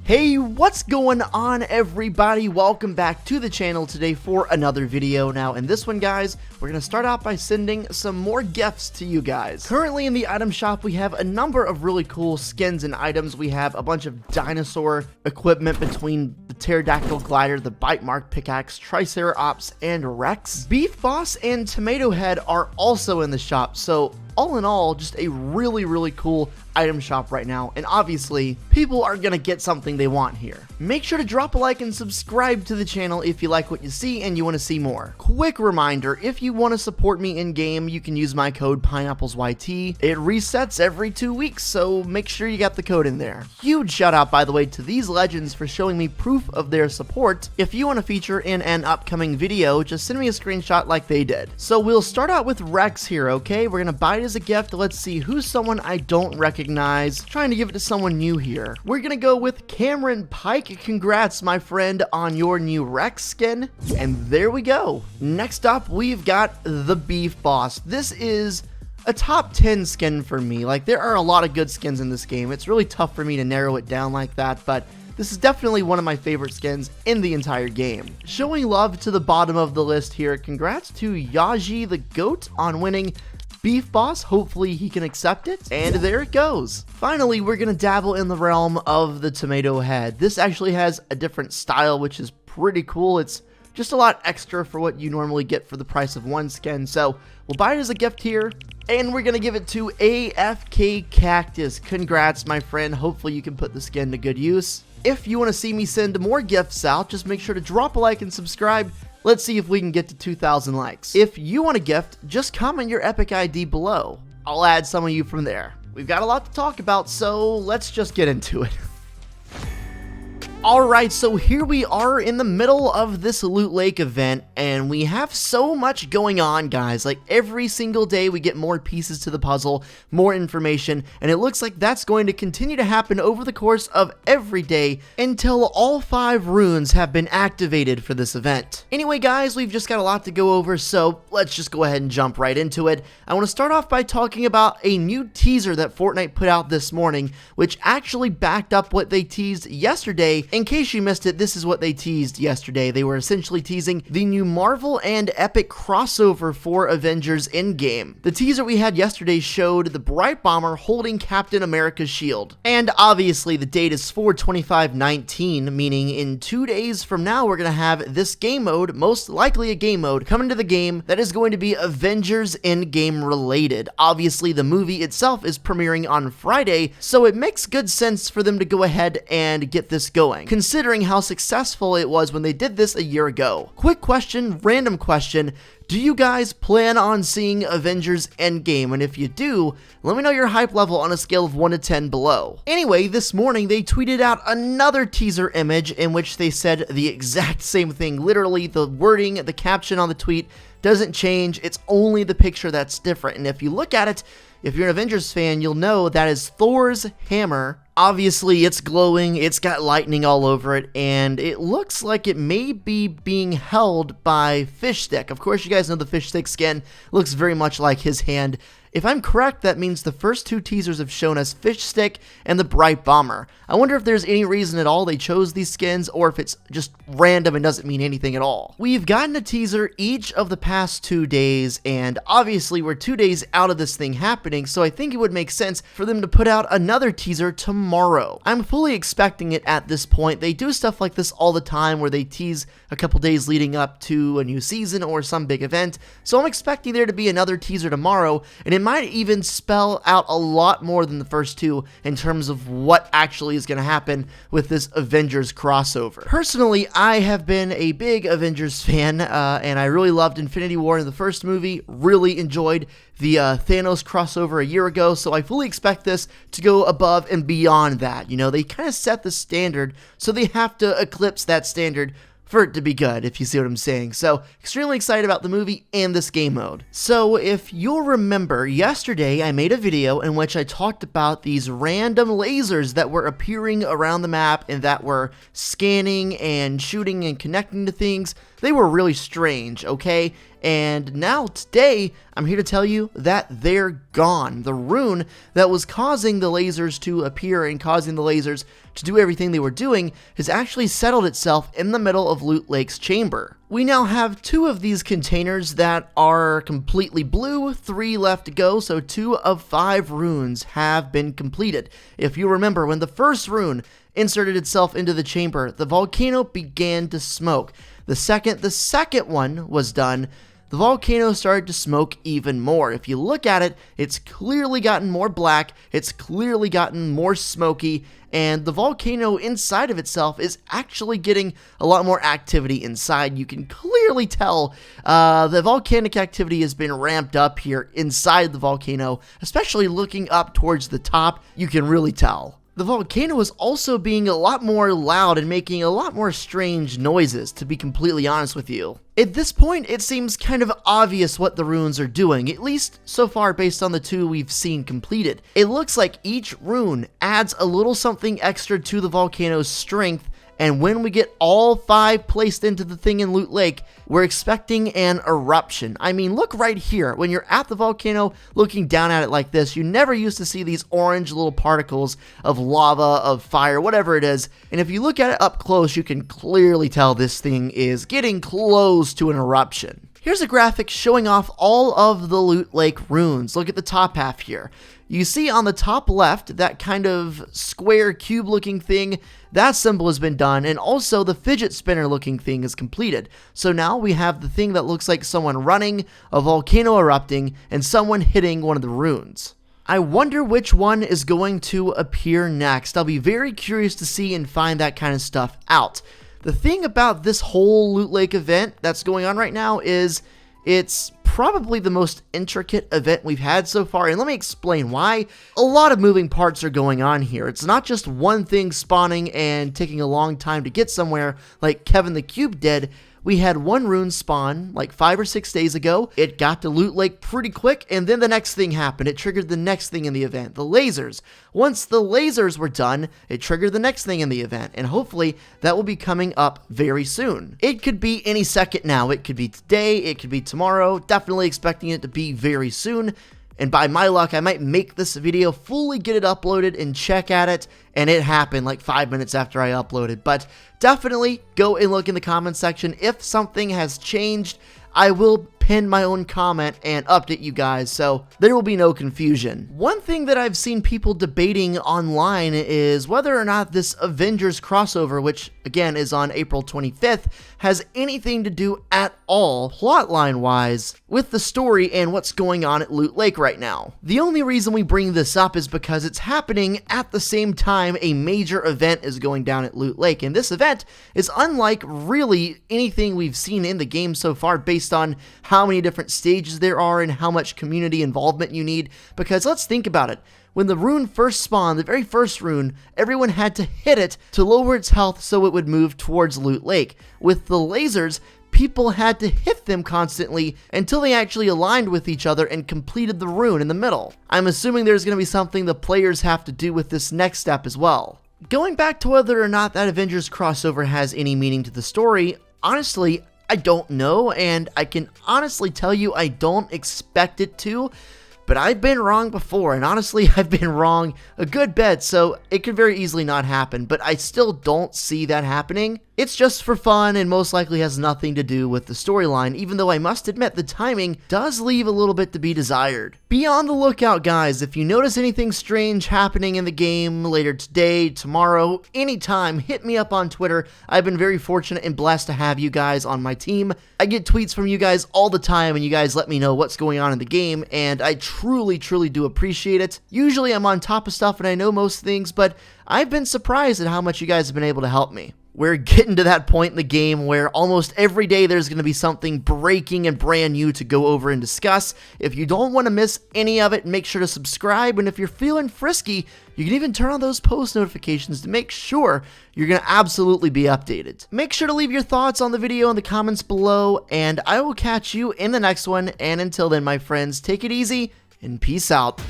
Hey, what's going on everybody? Welcome back to the channel today for another video. Now in this one, guys, we're going to start out by sending some more gifts to you guys. Currently in the item shop, we have a number of really cool skins and items. We have a bunch of dinosaur equipment between the pterodactyl glider, the bite mark pickaxe, triceratops, and Rex. Beef Boss and Tomato Head are also in the shop, so all in all, just a really cool item shop right now, and obviously, people are gonna get something they want here. Make sure to drop a like and subscribe to the channel if you like what you see and you want to see more. Quick reminder, if you want to support me in-game, you can use my code PineapplezyT. It resets every 2 weeks, so make sure you got the code in there. Huge shout out, by the way, to these legends for showing me proof of their support. If you want to feature in an upcoming video, just send me a screenshot like they did. So we'll start out with Rex here, okay? We're gonna buy it as a gift. Let's see who's someone I don't recognize. Trying to give it to someone new here. We're gonna go with Cameron Pike. Congrats, my friend, on your new Rex skin. And there we go. Next up, we've got the Beef Boss. This is a top 10 skin for me. Like, there are a lot of good skins in this game. It's really tough for me to narrow it down like that, but this is definitely one of my favorite skins in the entire game. Showing love to the bottom of the list here. Congrats to Yaji the Goat on winning Beef Boss. Hopefully he can accept it. And there it goes. Finally, we're gonna dabble in the realm of the Tomato Head. This actually has a different style, which is pretty cool. It's just a lot extra for what you normally get for the price of one skin. So we'll buy it as a gift here, and we're gonna give it to AFK Cactus. Congrats, my friend. Hopefully you can put the skin to good use. If you want to see me send more gifts out, just make sure to drop a like and subscribe. Let's see if we can get to 2,000 likes. If you want a gift, just comment your Epic ID below. I'll add some of you from there. We've got a lot to talk about, so let's just get into it. Alright, so here we are in the middle of this Loot Lake event, and we have so much going on, guys. Like, every single day we get more pieces to the puzzle, more information, and it looks like that's going to continue to happen over the course of every day until all 5 runes have been activated for this event. Anyway, guys, we've just got a lot to go over, so let's just go ahead and jump right into it. I want to start off by talking about a new teaser that Fortnite put out this morning, which actually backed up what they teased yesterday. In case you missed it, this is what they teased yesterday. They were essentially teasing the new Marvel and Epic crossover for Avengers Endgame. The teaser we had yesterday showed the Bright Bomber holding Captain America's shield. And obviously the date is 4/25/19, meaning in 2 days from now we're going to have this game mode, most likely a game mode, coming to the game that is going to be Avengers Endgame related. Obviously the movie itself is premiering on Friday, so it makes good sense for them to go ahead and get this going, considering how successful it was when they did this a year ago. Quick question, random question. Do you guys plan on seeing Avengers Endgame? And if you do, let me know your hype level on a scale of 1 to 10 below. Anyway, this morning they tweeted out another teaser image in which they said the exact same thing. Literally, the wording, the caption on the tweet doesn't change. It's only the picture that's different. And if you look at it, if you're an Avengers fan, you'll know that is Thor's hammer. Obviously, it's glowing, it's got lightning all over it, and it looks like it may be being held by Fish Stick. Of course, you guys know the Fish Stick skin looks very much like his hand. If I'm correct, that means the first 2 teasers have shown us Fish Stick and the Bright Bomber. I wonder if there's any reason at all they chose these skins, or if it's just random and doesn't mean anything at all. We've gotten a teaser each of the past 2 days, and obviously we're 2 days out of this thing happening, so I think it would make sense for them to put out another teaser tomorrow. I'm fully expecting it at this point. They do stuff like this all the time where they tease a couple days leading up to a new season or some big event, so I'm expecting there to be another teaser tomorrow, and it might even spell out a lot more than the first 2 in terms of what actually is going to happen with this Avengers crossover. Personally, I have been a big Avengers fan, and I really loved Infinity War in the first movie, really enjoyed the Thanos crossover a year ago, so I fully expect this to go above and beyond that. You know, they kind of set the standard, so they have to eclipse that standard for it to be good, if you see what I'm saying. So, extremely excited about the movie and this game mode. So, if you'll remember, yesterday I made a video in which I talked about these random lasers that were appearing around the map and that were scanning and shooting and connecting to things. They were really strange, okay? And now today, I'm here to tell you that they're gone. The rune that was causing the lasers to appear and causing the lasers to do everything they were doing has actually settled itself in the middle of Loot Lake's chamber. We now have 2 of these containers that are completely blue, 3 left to go, so 2 of 5 runes have been completed. If you remember, when the first rune inserted itself into the chamber, the volcano began to smoke. The second one was done, the volcano started to smoke even more. If you look at it, it's clearly gotten more black, it's clearly gotten more smoky, and the volcano inside of itself is actually getting a lot more activity inside. You can clearly tell the volcanic activity has been ramped up here inside the volcano, especially looking up towards the top. You can really tell. The volcano is also being a lot more loud and making a lot more strange noises, to be completely honest with you. At this point, it seems kind of obvious what the runes are doing, at least so far based on the 2 we've seen completed. It looks like each rune adds a little something extra to the volcano's strength, and when we get all 5 placed into the thing in Loot Lake, we're expecting an eruption. I mean, look right here. When you're at the volcano looking down at it like this, you never used to see these orange little particles of lava, of fire, whatever it is. And if you look at it up close, you can clearly tell this thing is getting close to an eruption. Here's a graphic showing off all of the Loot Lake runes. Look at the top half here. You see on the top left, that kind of square cube looking thing, that symbol has been done, and also the fidget spinner looking thing is completed. So now we have the thing that looks like someone running, a volcano erupting, and someone hitting one of the runes. I wonder which one is going to appear next. I'll be very curious to see and find that kind of stuff out. The thing about this whole Loot Lake event that's going on right now is it's probably the most intricate event we've had so far, and let me explain why. A lot of moving parts are going on here. It's not just one thing spawning and taking a long time to get somewhere like Kevin the Cube did. We had one rune spawn like 5 or 6 days ago. It got to Loot Lake pretty quick, and then the next thing happened. It triggered the next thing in the event, the lasers. Once the lasers were done, it triggered the next thing in the event, and hopefully that will be coming up very soon. It could be any second now. It could be today, it could be tomorrow. Definitely expecting it to be very soon. And by my luck, I might make this video, fully get it uploaded and check at it, and it happened like 5 minutes after I uploaded. But definitely go and look in the comment section. If something has changed, I will pin my own comment and update you guys, so there will be no confusion. One thing that I've seen people debating online is whether or not this Avengers crossover, which again is on April 25th, has anything to do at all, plotline wise, with the story and what's going on at Loot Lake right now. The only reason we bring this up is because it's happening at the same time a major event is going down at Loot Lake, and this event is unlike really anything we've seen in the game so far based on how many different stages there are and how much community involvement you need. Because let's think about it. When the rune first spawned, the very first rune, everyone had to hit it to lower its health so it would move towards Loot Lake. With the lasers, people had to hit them constantly until they actually aligned with each other and completed the rune in the middle. I'm assuming there's going to be something the players have to do with this next step as well. Going back to whether or not that Avengers crossover has any meaning to the story, honestly, I don't know, and I can honestly tell you I don't expect it to, but I've been wrong before, and honestly, I've been wrong a good bit, so it could very easily not happen, but I still don't see that happening. It's just for fun and most likely has nothing to do with the storyline, even though I must admit the timing does leave a little bit to be desired. Be on the lookout, guys. If you notice anything strange happening in the game later today, tomorrow, anytime, hit me up on Twitter. I've been very fortunate and blessed to have you guys on my team. I get tweets from you guys all the time, and you guys let me know what's going on in the game, and I truly do appreciate it. Usually I'm on top of stuff and I know most things, but I've been surprised at how much you guys have been able to help me. We're getting to that point in the game where almost every day there's going to be something breaking and brand new to go over and discuss. If you don't want to miss any of it, make sure to subscribe, and if you're feeling frisky, you can even turn on those post notifications to make sure you're going to absolutely be updated. Make sure to leave your thoughts on the video in the comments below, and I will catch you in the next one, and until then, my friends, take it easy, and peace out.